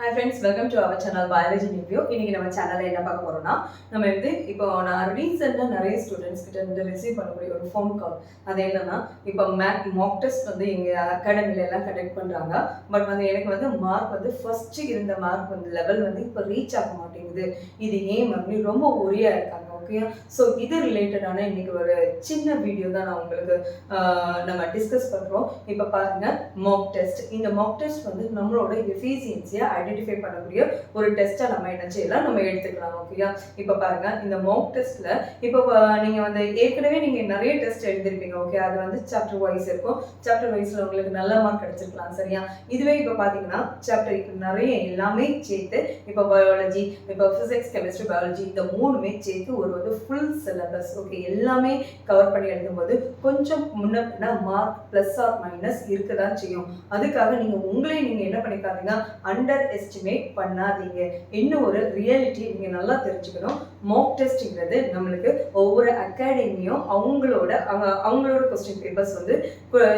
Hi friends, welcome to our channel Biology Review. இன்னைக்கு நம்ம சேனல்ல என்ன பார்க்க போறோம்னா நம்ம இப்போ நான் ரீசெண்டா நிறைய ஸ்டூடெண்ட்ஸ் கிட்ட இருந்து ரிசீவ் பண்ணக்கூடிய ஒரு ஃபோன் கால். அது என்னன்னா இப்போ மாக் டெஸ்ட் எங்க அகாடமில எல்லாம் கண்டக்ட் பண்றாங்க. பட் எனக்கு மார்க் ஃபர்ஸ்ட் இருந்த மார்க் லெவல் இப்போ ரீச் ஆக மாட்டேங்குது. இது ஏன் மறுபடியும் ரொம்ப ஒரியா இருக்காங்க. ஓகே, ஸோ இது ரிலேட்டடான இன்னைக்கு ஒரு சின்ன வீடியோ தான் நான் உங்களுக்கு நம்ம டிஸ்கஸ் பண்றோம். இப்போ பாருங்க, மாக் டெஸ்ட். இந்த மாக் டெஸ்ட் நம்மளோட எஃபிஷியன்சியை ஐடென்டிஃபை பண்ணக்கூடிய ஒரு டெஸ்ட்டை நம்ம என்ன செய்யலாம், நம்ம எடுத்துக்கலாம். ஓகேயா, இப்போ பாருங்க, இந்த மாக் டெஸ்ட்ல இப்போ நீங்க ஏற்கனவே நீங்க நிறைய டெஸ்ட் எழுதிருப்பீங்க. ஓகே, அது சாப்டர் வைஸ் இருக்கும். சாப்டர் வைஸ்ல உங்களுக்கு நல்ல மார்க் கிடைச்சிருக்கலாம். சரியா, இதுவே இப்போ பாத்தீங்கன்னா சாப்டர் நிறைய எல்லாமே சேர்த்து இப்போ பயாலஜி, இப்போ பிசிக்ஸ், கெமிஸ்ட்ரி, பயாலஜி இந்த மூணுமே சேர்த்து ஒரு ஃபுல் சிலபஸ். ஓகே, எல்லாமே கவர் பண்ணி எழுதும்போது கொஞ்சம் முன்ன மார்க் பிளஸ் ஆர் மைனஸ் இருக்கதான் செய்யும். அதுக்காக நீங்க என்ன பண்ணிக்காதீங்க, அண்டர் எஸ்டிமேட் பண்ணாதீங்க. இன்னும் ஒரு ரியாலிட்டி நீங்க நல்லா தெரிஞ்சுக்கணும். மாக் டெஸ்ட்ங்கிறது நம்மளுக்கு ஒவ்வொரு அகாடமியும் அவங்களோட கொஸ்டின் பேப்பர்ஸ்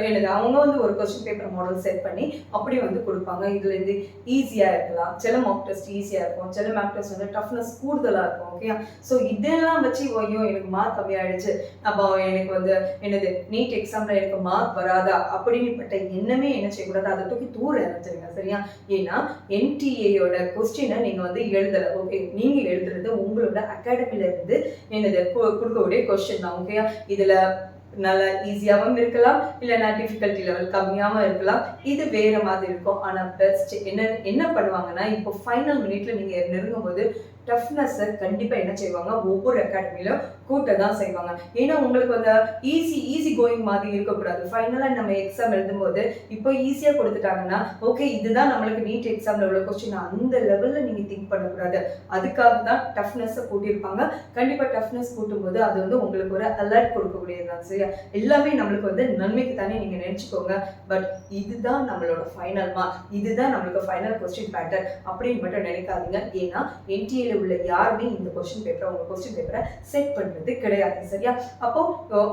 என்னது அவங்க ஒரு கொஸ்டின் பேப்பர் மாடல் செட் பண்ணி அப்படி கொடுப்பாங்க. இதுல இருந்து ஈஸியா இருக்கலாம். சில மாக் டெஸ்ட் ஈஸியா இருக்கும், சில மாக் டெஸ்ட் டஃப்னஸ் கூடுதலா இருக்கும். ஓகே, ஸோ இதெல்லாம் வச்சு ஐயோ எனக்கு மார்க் கம்மியாயிடுச்சு, அப்போ எனக்கு என்னது நீட் எக்ஸாம்ல எனக்கு மார்க் வராதா அப்படின்னுப்பட்ட எண்ணமே என்ன செய்யக்கூடாது, அதை தூக்கி தூர இறஞ்சிருங்க. சரியா, ஏன்னா என்டிஏயோட கொஸ்டினை நீங்க எழுதல. ஓகே, நீங்க எழுதுறது உங்களோட அகாடமில இருந்து என்னது கொடுக்கக்கூடிய கொஸ்டின் தான். ஓகேயா, இதுல நல்ல ஈஸியாகவும் இருக்கலாம், இல்லைன்னா டிஃபிகல்ட்டி லெவல் கம்மியாகவும் இருக்கலாம். இது வேற மாதிரி இருக்கும். ஆனா பெஸ்ட் என்ன பண்ணுவாங்கன்னா, இப்போ ஃபைனல் மினிட்ல நீங்க நெருங்கும் போது டஃப்னஸ் கண்டிப்பா என்ன செய்வாங்க, ஒவ்வொரு அகாடமியிலும் கூட்ட தான் செய்வாங்க. ஏன்னா உங்களுக்கு ஈஸி கோயிங் மாதிரி இருக்கக்கூடாது. ஃபைனலா நம்ம எக்ஸாம் எழுதும்போது இப்போ ஈஸியா கொடுத்துட்டாங்கன்னா ஓகே இதுதான் நம்மளுக்கு நீட் எக்ஸாம்ல உள்ள கொஸ்டின், அந்த லெவல்ல நீங்க திங்க் பண்ணக்கூடாது. அதுக்காக தான் டஃப்னஸ் கூட்டியிருப்பாங்க. கண்டிப்பா டஃப்னஸ் கூட்டும் போது அது உங்களுக்கு ஒரு அலர்ட் கொடுக்கக்கூடியதுதான். சரியா, எல்லாமே நம்மளுக்கு நன்மைக்கு தானே நீங்க நினைச்சுக்கோங்க. பட் இதுதான் நம்மளோட ஃபைனல் மார்க், இதுதான் நம்மளுக்கு ஃபைனல் கொஸ்டின் பேட்டர்ன் அப்படின்னு மட்டும் நினைக்காதீங்க. ஏன்னா என்டிஏல உள்ள யாருமே இந்த கொஸ்டின் பேப்பரை செட் பண்றது கிடையாது. சரியா, அப்போ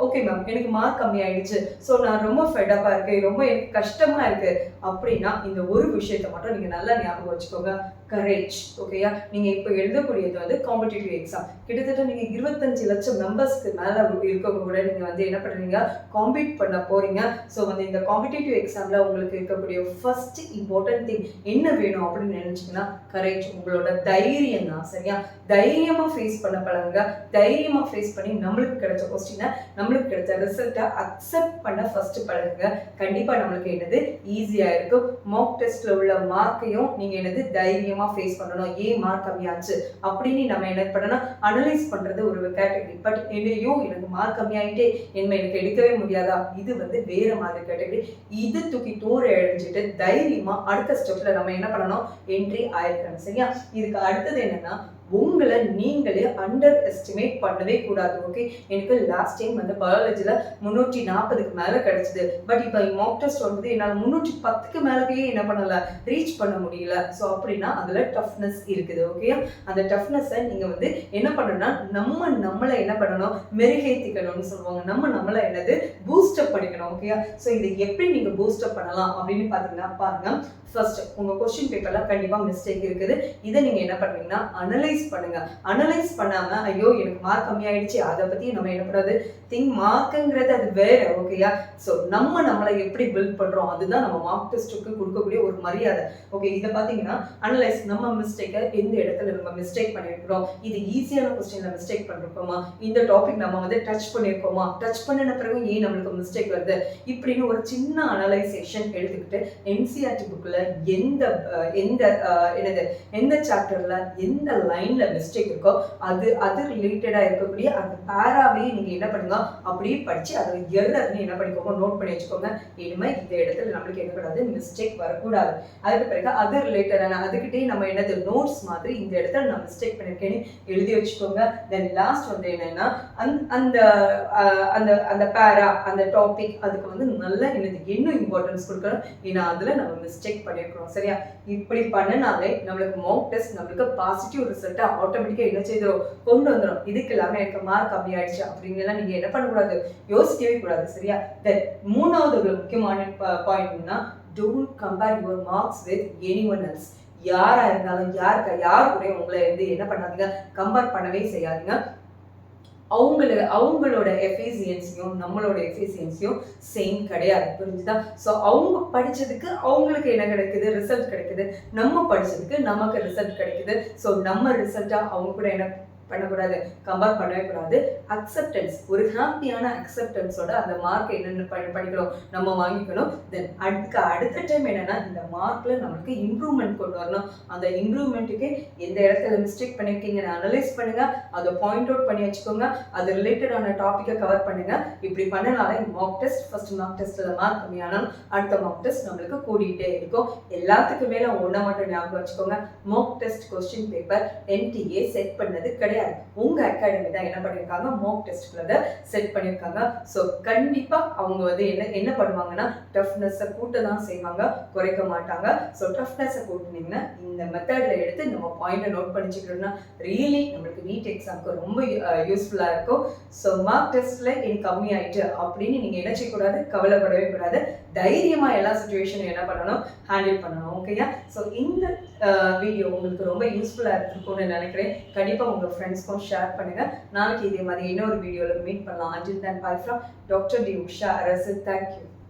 ஓகே மேம் எனக்கு மார்க் கம்மி ஆயிடுச்சு, ஸோ நான் ரொம்ப ஃபெடப்பா இருக்கு, ரொம்ப எனக்கு கஷ்டமா இருக்கு அப்படின்னா இந்த ஒரு விஷயத்தை மட்டும் நீங்க நல்லா ஞாபகம் வச்சுக்கோங்க, கரேஜ். ஓகேயா, நீங்க இப்போ எழுதக்கூடியது காம்படிட்டிவ் எக்ஸாம். கிட்டத்தட்ட நீங்க 25 லட்சம் மெம்பர்ஸ்க்கு மேல இருக்கவங்க கூட நீங்க என்ன பண்றீங்க, காம்பீட் பண்ண போறீங்க. ஸோ இந்த காம்படிட்டிவ் எக்ஸாம்ல உங்களுக்கு இருக்கக்கூடிய ஃபர்ஸ்ட் இம்பார்ட்டன்ட் திங் என்ன வேணும் அப்படின்னு நினைச்சீங்கன்னா கரேஜ், உங்களோட தைரியம் தான். சரியா, தைரியமா ஃபேஸ் பண்ண பழகுங்க. தைரியமா ஃபேஸ் பண்ணி நம்மளுக்கு கிடைச்ச கொஸ்டினை, நம்மளுக்கு கிடைச்ச ரிசல்ட்டை அக்செப்ட் பண்ண ஃபர்ஸ்ட் பழகுங்க. கண்டிப்பா நம்மளுக்கு ஈஸியா இருக்கும். மாக் டெஸ்ட்ல உள்ள மார்க்கையும் நீங்க தைரியமா ஃபேஸ் பண்ணணும். ஏன் மார்க் கம்மியாச்சு அப்படின்னு நம்ம என்ன பண்ணணும், அனலைஸ் பண்றது ஒரு கேட்டகரி. பட் எனக்கு மார்க் கம்மியாயிட்டே எனக்கு எடுக்கவே முடியாதா, இது வேற மாதிரி கேட்டகரி. இது தூக்கி தூர எழுஞ்சிட்டு தைரியமா அடுத்த ஸ்டெப்ல நம்ம என்ன பண்ணணும், என்ட்ரி ஆயிருக்கணும். சரியா, இதுக்கு அடுத்தது என்னன்னா, உங்களை நீங்களே அண்டர் எஸ்டிமேட் பண்ணவே கூடாது. ஓகே, எனக்கு லாஸ்ட் டைம் பயாலஜில 340க்கு மேல கிடைச்சது. பட் இப்போ மாக் டெஸ்ட் என்னால் 310க்கு மேலவே என்ன பண்ணல, ரீச் பண்ண முடியல. ஸோ அப்படின்னா அதுல டஃப்னஸ் இருக்குது. ஓகே, அந்த டஃப்னஸை நீங்க என்ன பண்ணணும்னா நம்மளை என்ன பண்ணணும், மெருகேத்திக்கணும்னு சொல்லுவாங்க. நம்மளை பூஸ்டப் பண்ணிக்கணும். ஓகே, ஸோ இதை எப்படி நீங்க பூஸ்டப் பண்ணலாம் அப்படின்னு பாத்தீங்கன்னா பாருங்க, ஃபர்ஸ்ட் உங்க கொஸ்டின் பேப்பர்ல கண்டிப்பா மிஸ்டேக் இருக்குது. இதை நீங்க என்ன பண்ணீங்கன்னா அனலைஸ் பண்ணுங்க. அனலைஸ் பண்ணாம ஐயோ எனக்கு மார்க் கம்மி ஆயிடுச்சு அதை பத்தி நம்ம என்ன பண்ணாது திங்க், மார்க்குங்கிறது அது வேற. ஓகேயா, ஸோ நம்மளை எப்படி பில்ட் பண்றோம் அதுதான் நம்ம மார்க் டெஸ்ட்டுக்கு கொடுக்கக்கூடிய ஒரு மரியாதை. ஓகே, இதை பாத்தீங்கன்னா அனலைஸ், நம்ம மிஸ்டேக்கை எந்த இடத்துல நம்ம மிஸ்டேக் பண்ணிருக்கிறோம், இது ஈஸியான கொஸ்டின்ல மிஸ்டேக் பண்ணிருக்கோமா, இந்த டாபிக் நம்ம டச் பண்ணிருக்கோமா, டச் பண்ணின பிறகு ஏன் நம்மளுக்கு மிஸ்டேக் வருது, இப்படின்னு ஒரு சின்ன அனலைசேஷன் எடுத்துக்கிட்டு என்சிஆர்டி புக்ல எந்த சாப்டர்ல எந்த லைன்ல மிஸ்டேக் இருக்கோ அது ரிலேட்டடா இருக்கக்கூடிய அந்த பேராவே நீங்க என்ன பண்ணுங்க, அப்படியே படிச்சு அதை எரர்னு என்ன பண்ணிக்கோங்க, நோட் பண்ணி வச்சுக்கோங்க. இனிமே இந்த இடத்துல நம்மளுக்கு என்ன கூடாது, மிஸ்டேக் வரக்கூடாது. அதுக்கு பிறகு அது ரிலேட்டடான அதுக்கிட்டே நம்ம நோட்ஸ் மாதிரி இந்த இடத்துல நான் மிஸ்டேக் பண்ணிருக்கேன்னு எழுதி வச்சுக்கோங்க. தென் லாஸ்ட் என்னன்னா அந்த அந்த பேரா அந்த டாபிக் அதுக்கு நல்லா இன்னும் இம்பார்ட்டன்ஸ் கொடுக்கணும். ஏன்னா அதுல நம்ம மிஸ்டேக் பண்ணிருக்கிறோம். சரியா, இப்படி பண்ணனாலே நம்மளுக்கு மாக் டெஸ்ட் நம்மளுக்கு பாசிட்டிவ் ரிசல்ட்டை ஆட்டோமேட்டிக்கா என்ன செய்தோம், கொண்டு வந்துடும். இதுக்கு எல்லாமே எனக்கு மார்க் கம்மி ஆயிடுச்சு அப்படிங்கலாம் நீங்க என்ன பண்ணக்கூடாது, யோசிக்கவே கூடாது. சரியா, தென் மூணாவது ஒரு முக்கியமான பாயிண்ட்னா, don't compare your marks with anyone else. யாரா இருந்தாலும் யார் கூட உங்களை வந்து என்ன பண்ணாதீங்க, கம்பேர் பண்ணவே செய்யாதீங்க. அவங்களோட எஃபிசியன்சியும் நம்மளோட எஃபிசியன்சியும் சேம் கிடையாது. புரிஞ்சுதா? ஸோ அவங்க படிச்சதுக்கு அவங்களுக்கு என்ன கிடைக்குது, ரிசல்ட் கிடைக்குது. நம்ம படிச்சதுக்கு நமக்கு ரிசல்ட் கிடைக்குது. ஸோ நம்ம ரிசல்ட்டா அவங்க கூட என்ன பண்ணக்கூடாது, கம்பேர் பண்ணவே கூடாது. அக்செப்டன்ஸ், ஒரு ஹாப்பியான அக்செப்டன்ஸோட அந்த மார்க் என்னென்ன படிக்கிறோம் நம்ம வாங்கிக்கணும். தென் அடுத்த டைம் என்னன்னா, இந்த மார்க்ல நம்மளுக்கு இம்ப்ரூவ்மெண்ட் கொண்டு வரணும். அந்த இம்ப்ரூவ்மெண்ட்டுக்கு எந்த இடத்துல மிஸ்டேக் பண்ணிருக்கீங்கன்னு அனலைஸ் பண்ணுங்க, அதை பாயிண்ட் அவுட் பண்ணி வச்சுக்கோங்க, அது ரிலேட்டடான டாப்பிக்கை கவர் பண்ணுங்க. இப்படி பண்ணனால மார்க் டெஸ்ட், ஃபர்ஸ்ட் மார்க் டெஸ்ட்ல மார்க் கம்மியானாலும் அடுத்த மார்க் டெஸ்ட் நம்மளுக்கு கூடிட்டே இருக்கும். எல்லாத்துக்கும் மேல ஒன்றை மட்டும் ஞாபகம் வச்சுக்கோங்க, mark test question paper NTA set பண்ணது கிடையாது. உங்க அகாடமி தான் என்ன பண்ணிருக்காங்க, மார்க் டெஸ்ட்குள்ள செட் பண்ணிருக்காங்க. ஸோ கண்டிப்பா அவங்க வந்து என்ன பண்ணுவாங்கன்னா, டஃப்னஸை கூட்ட தான் செய்வாங்க, குறைக்க மாட்டாங்க. ஸோ டஃப்னஸை கூட்டினீங்கன்னா இந்த மெத்தட்ல எடுத்து நம்ம பாயிண்ட் நோட் பண்ணிச்சுக்கணும்னா ரியலி நம்மளுக்கு நீட் எக்ஸாம்க்கு ரொம்ப யூஸ்ஃபுல்லா இருக்கும். ஸோ மார்க் டெஸ்ட்ல எனக்கு கம்மி ஆயிட்டு அப்படின்னு நீங்க என்ன செய்யக்கூடாது, கவலைப்படவே கூடாது. தைரியமா எல்லா சுச்சுவேஷனும் என்ன பண்ணணும், ஹேண்டில் பண்ணணும். ஓகேயா? ஸோ இந்த வீடியோ உங்களுக்கு ரொம்ப யூஸ்ஃபுல்லா இருக்கும்னு நினைக்கிறேன். கண்டிப்பா உங்க ஃப்ரெண்ட்ஸ்க்கும் ஷேர் பண்ணுங்க. நாளைக்கு இதே மாதிரி இன்னொரு வீடியோல மீட் பண்ணலாம். Until then, bye from Dr. D. Usha Arasu. Thank you.